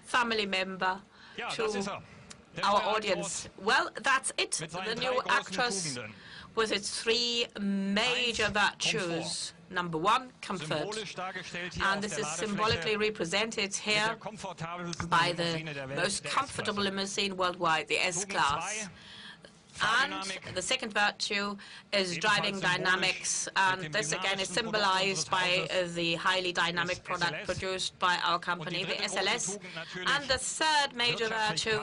family member to our audience. Well, that's it. The Nieuwe Actros with its three major virtues. Number one, comfort. And this is symbolically represented here by the most comfortable limousine worldwide, the S-Class. And the second virtue is driving dynamics, and this again is symbolized by the highly dynamic product produced by our company, the SLS. And the third major virtue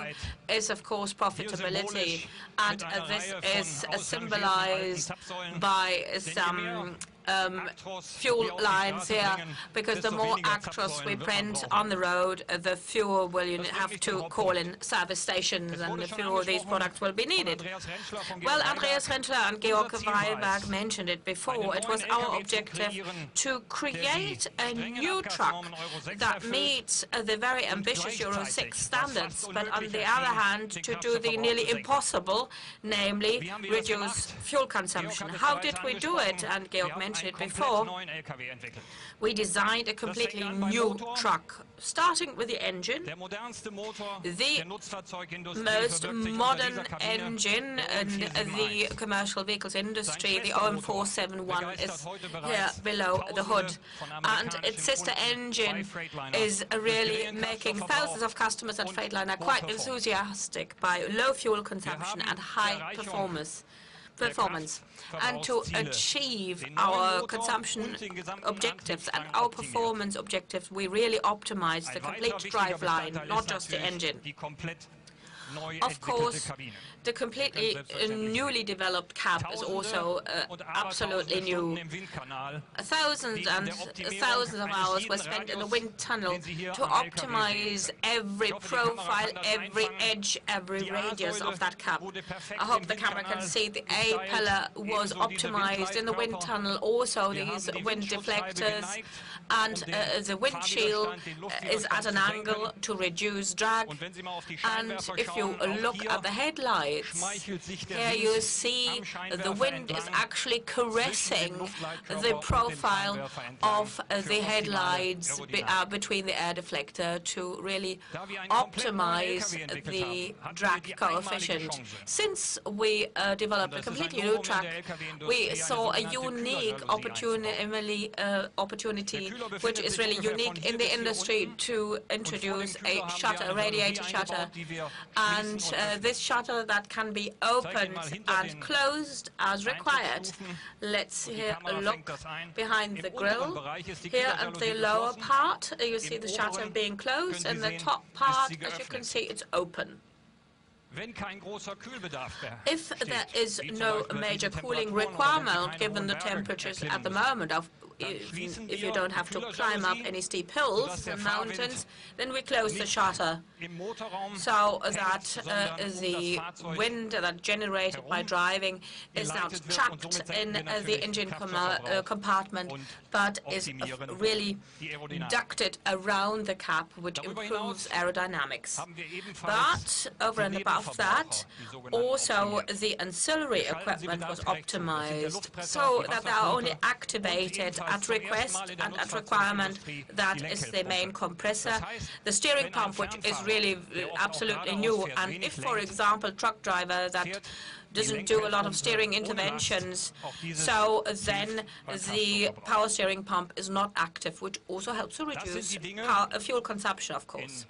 is, of course, profitability, and this is symbolized by some fuel lines here, because the more Actros we print on the road, the fewer will you have to call in service stations, and the fewer these products will be needed. Well, Andreas Rentler and Georg Weilberg mentioned it before. It was our objective to create a new truck that meets the very ambitious Euro 6 standards, but on the other hand, to do the nearly impossible, namely reduce fuel consumption. How did we do it? And Georg mentioned it before. We designed a completely new truck, starting with the engine. The most modern engine in the commercial vehicles industry, the OM471, is here below the hood. And its sister engine is really making thousands of customers at Freightliner quite enthusiastic by low fuel consumption and high performance. And to achieve our consumption objectives and our performance objectives, we really optimize the complete driveline, not just the engine. Of course, the completely newly developed cab is also absolutely new. Thousands and thousands of hours were spent in the wind tunnel to optimize every profile, every edge, every radius of that cab. I hope the camera can see the A-pillar was optimized in the wind tunnel, also these wind deflectors, and the windshield is at an angle to reduce drag. And if you look at the headlights, here you see the wind is actually caressing the profile of the headlights between the air deflector to really optimize the drag coefficient. Since we developed a completely new truck, we saw a unique opportunity, which is really unique in the industry, to introduce a shutter, a radiator shutter, and this shutter that can be opened and closed as required. Let's here look behind the grille. Here at the lower part, you see the shutter being closed, and the top part, as you can see, it's open. If there is no major cooling requirement, given the temperatures at the moment, if you don't have to climb up any steep hills and mountains, then we close the shutter so that the wind that generated by driving is not trapped in the engine compartment, but is really ducted around the cab, which improves aerodynamics. But over and above that, also the ancillary equipment was optimized so that they are only activated at request and at requirement. That is the main compressor, the steering pump, which is really absolutely new. And if, for example, truck driver that doesn't do a lot of steering interventions, so then the power steering pump is not active, which also helps to reduce fuel consumption, of course.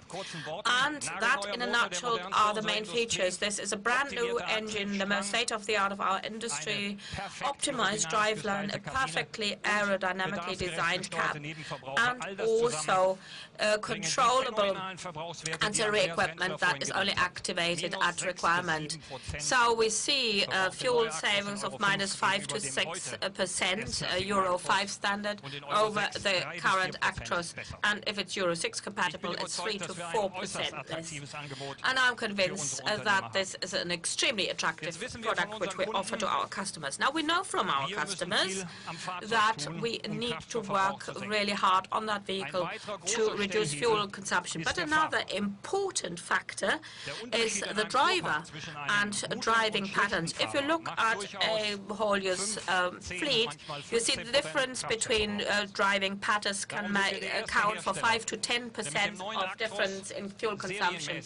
And that, in a nutshell, are the main features. This is a brand new engine, the most state-of-the-art of our industry, optimized driveline, a perfectly aerodynamically designed cab, and also controllable ancillary equipment that is only activated at requirement. So we see fuel savings of -5 to 6%, Euro 5 standard, over the current Actros. And if it's Euro 6 compatible, it's 3 to 4% less. And I'm convinced that this is an extremely attractive product which we offer to our customers. Now, we know from our customers that we need to work really hard on that vehicle to reduce fuel consumption. But another important factor is the driver and driving patterns. If you look at a Hauliers fleet, you see the difference between driving patterns can account for 5 to 10% of difference in fuel consumption.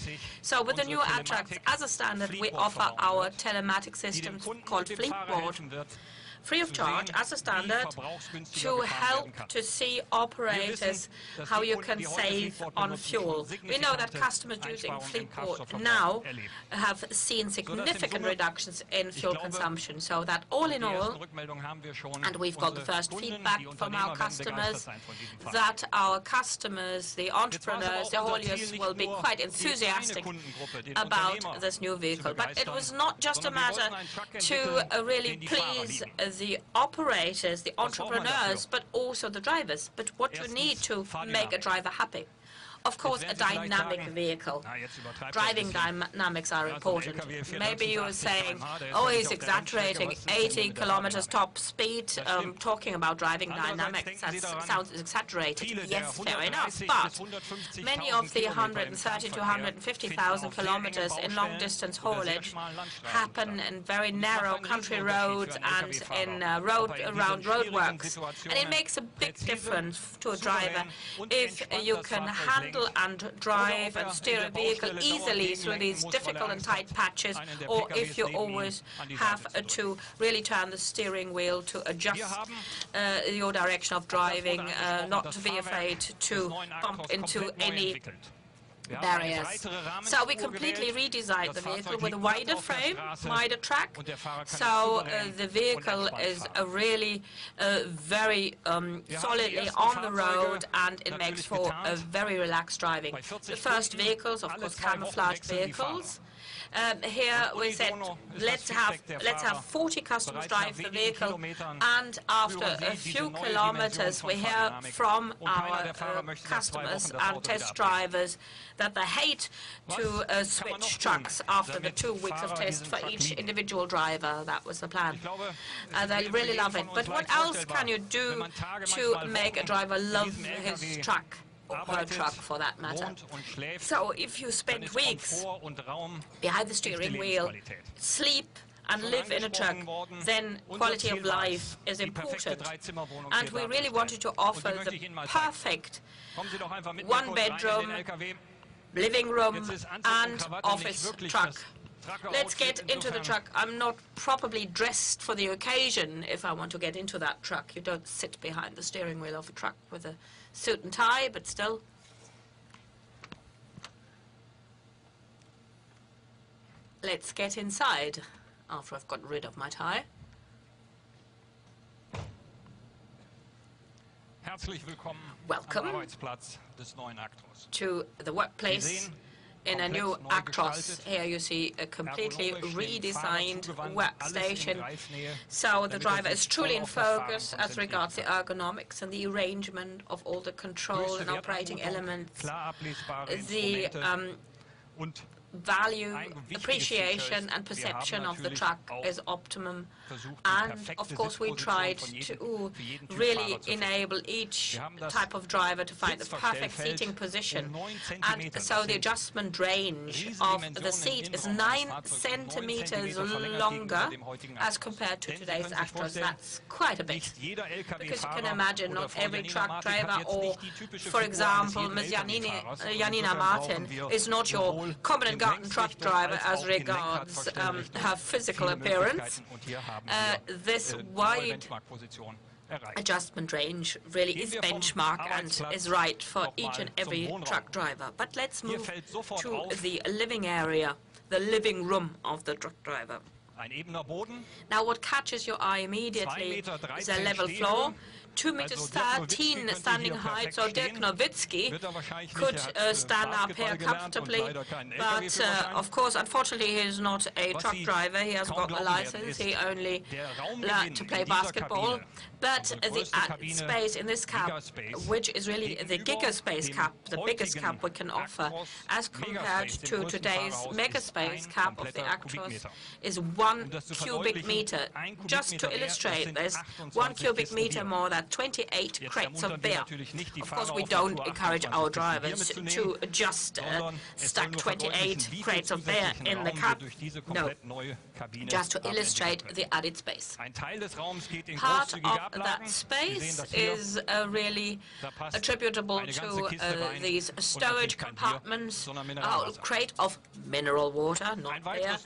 So with the new Actros, as a standard, we offer our telematic systems called Fleetboard, free of charge as a standard, to help to see operators how you can save on fuel. We know that customers using Fleetboard now have seen significant reductions in fuel consumption, so that all in all, and we've got the first feedback from our customers, that our customers, the entrepreneurs, the hauliers, will be quite enthusiastic about this new vehicle. But it was not just a matter to really please the operators, the entrepreneurs, but also the drivers. But what you need to make a driver happy? Of course, a dynamic vehicle. Driving dynamics are important. Maybe you are saying, oh, he's exaggerating, 80 kilometers top speed, talking about driving dynamics. That sounds exaggerated. Yes, fair enough. But many of the 130 to 150,000 kilometers in long-distance haulage happen in very narrow country roads and in around roadworks. And it makes a big difference to a driver if you can handle and drive and steer a vehicle easily through these difficult and tight patches, or if you always have to really turn the steering wheel to adjust your direction of driving, not to be afraid to bump into any barriers. So we completely redesigned the vehicle with a wider frame, wider track. So the vehicle is really very solidly on the road, and it makes for a very relaxed driving. The first vehicles, of course, camouflaged vehicles. Here we said, let's have 40 customers drive the vehicle, and after a few kilometers we hear from our customers and test drivers that they hate to switch trucks after the 2 weeks of test for each individual driver. That was the plan. They really love it. But what else can you do to make a driver love his truck? Or her truck, for that matter. So if you spend weeks behind the steering wheel, sleep and live in a truck, then quality of life is important. And we really wanted to offer the perfect one-bedroom, living room and office truck. Let's get into the truck. I'm not properly dressed for the occasion if I want to get into that truck. You don't sit behind the steering wheel of a truck with a suit and tie, but still. Let's get inside after I've got rid of my tie. Welcome to the workplace in a new Actros. Here you see a completely redesigned workstation. So the driver is truly in focus as regards the ergonomics and the arrangement of all the control and operating elements. The value, appreciation and perception of the truck is optimum, and of course we tried to really enable each type of driver to find the perfect seating position, and so the adjustment range of the seat is 9 centimeters longer as compared to today's Actros. That's quite a bit, because you can imagine not every truck driver, or for example Ms. Janina Martin is not your common garden truck driver as regards her physical appearance. This wide adjustment range really is benchmark and is right for each and every truck driver. But let's move to the living area, the living room of the truck driver. Now what catches your eye immediately is a level floor, 2 meters 13 standing height, so Dirk Nowitzki could stand up here comfortably, but of course, unfortunately, he is not a truck driver. He has got a license. He only learned to play basketball. But the space in this cab, which is really the gigaspace cab, the biggest cab we can offer, as compared to today's megaspace cab of the Actros, is 1 cubic meter. Just to illustrate this, 1 cubic meter more, that's at 28 crates of beer. Of course, we don't encourage our drivers to just stack 28 crates of beer in the cab. No, just to illustrate the added space. Part of that space is really attributable to these storage compartments. A crate of mineral water, not beer,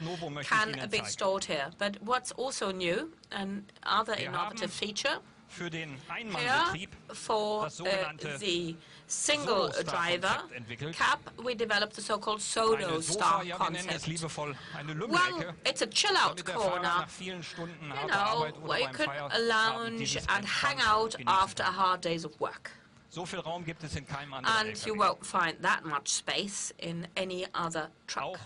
can be stored here. But what's also new, and other innovative feature, here for the single driver cab, we developed the so-called Sodo Star concept. Well, it's a chill-out corner, you know, where you can lounge and hang out after hard days of work. And you won't find that much space in any other truck.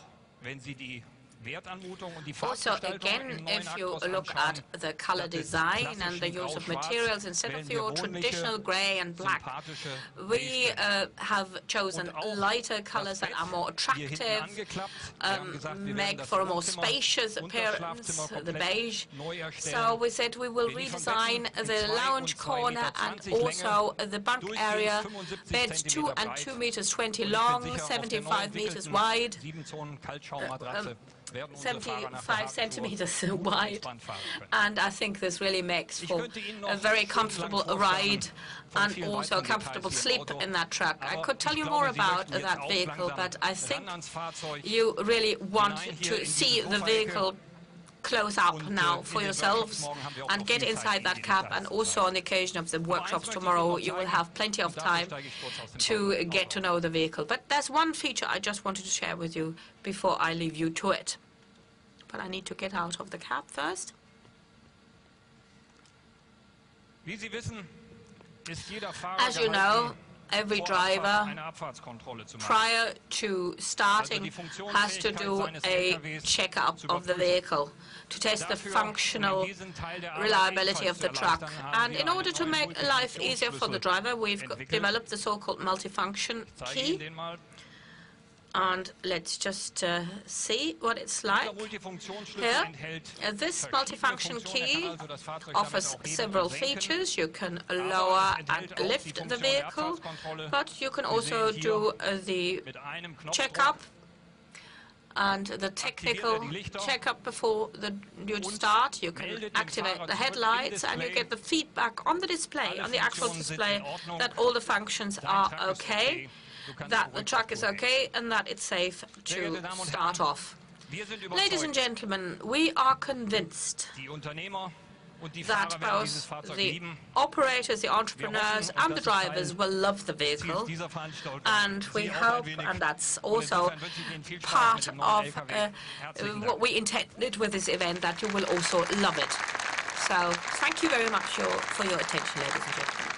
Also, again, if you look at the color design and the use of materials, instead of your traditional gray and black, we have chosen lighter colors that are more attractive, make for a more spacious appearance, the beige. So we said we will redesign the lounge corner and also the bunk area, beds 2 and 2 meters 20 long, 75 meters wide. 75 centimeters wide, and I think this really makes for a very comfortable ride and also a comfortable sleep in that truck. I could tell you more about that vehicle, but I think you really want to see the vehicle close up now for yourselves and get inside that cab, and also on the occasion of the workshops tomorrow you will have plenty of time to get to know the vehicle. But there's one feature I just wanted to share with you before I leave you to it. But I need to get out of the cab first. As you know, every driver, prior to starting, has to do a checkup of the vehicle to test the functional reliability of the truck. And in order to make life easier for the driver, we've developed the so-called multifunction key. And let's just see what it's like here. This multifunction key offers several features. You can lower and lift the vehicle, but you can also do the checkup and the technical checkup before you start. You can activate the headlights, and you get the feedback on the display, on the actual display, that all the functions are okay, that the truck is okay, and that it's safe to start off. Ladies and gentlemen, we are convinced that both the operators, the entrepreneurs, and the drivers will love the vehicle. And we hope, and that's also part of what we intended with this event, that you will also love it. So thank you very much for your attention, ladies and gentlemen.